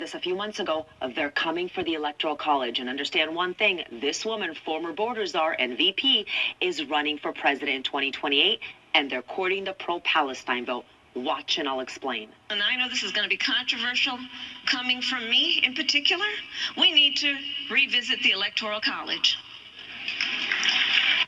this a few months ago. They're coming for the Electoral College. And understand one thing, this woman, former border czar and VP, is running for president in 2028, and they're courting the pro-Palestine vote. Watch and I'll explain. And I know this is going to be controversial coming from me in particular. We need to revisit the Electoral College.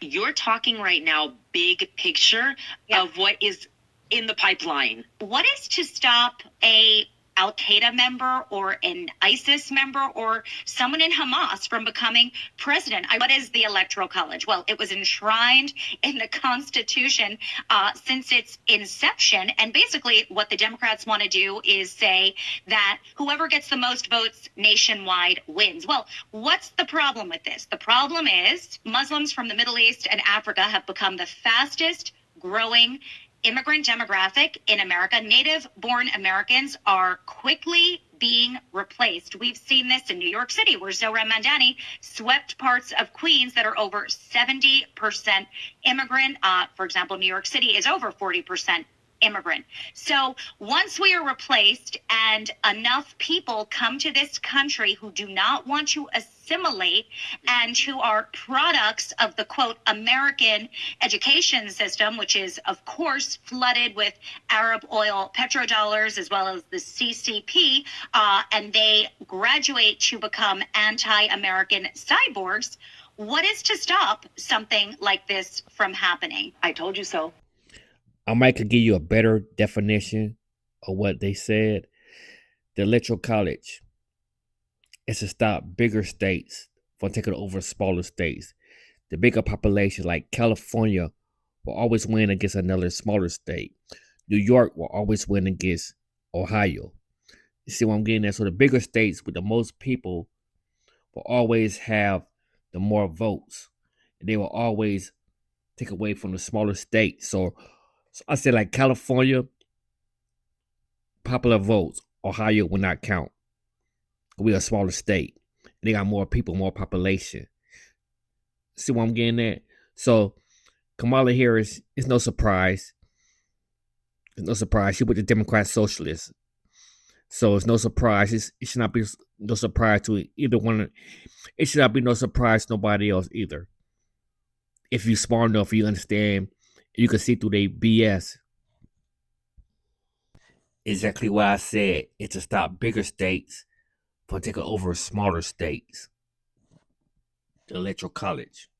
You're talking right now big picture of what is in the pipeline. What is to stop a Al-Qaeda member or an ISIS member or someone in Hamas from becoming president? What is the Electoral College? Well, it was enshrined in the Constitution since its inception. And basically what the Democrats want to do is say that whoever gets the most votes nationwide wins. Well, what's the problem with this? The problem is Muslims from the Middle East and Africa have become the fastest growing immigrant demographic in America. Native-born Americans are quickly being replaced. We've seen this in New York City, where Zohra Mamdani swept parts of Queens that are over 70% immigrant. For example, New York City is over 40% immigrant. So once we are replaced and enough people come to this country who do not want to assimilate and who are products of the quote American education system, which is of course flooded with Arab oil petrodollars as well as the CCP, and they graduate to become anti-American cyborgs, what is to stop something like this from happening? I told you so. I might could give you a better definition of what they said. The Electoral College is to stop bigger states from taking over smaller states. The bigger population, like California, will always win against another smaller state. New York will always win against Ohio. You see what I'm getting at? So the bigger states with the most people will always have the more votes. And they will always take away from the smaller states. So I say like California, popular votes, Ohio will not count. We're a smaller state. They got more people, more population. See what I'm getting at? So Kamala Harris is no surprise. It's no surprise. She was the Democratic Socialist. So it's no surprise. It should not be no surprise to either one. It should not be no surprise to nobody else either. If you're smart enough, you understand. You can see through their BS. Exactly what I said. It's to stop bigger states from taking over smaller states. The Electoral College.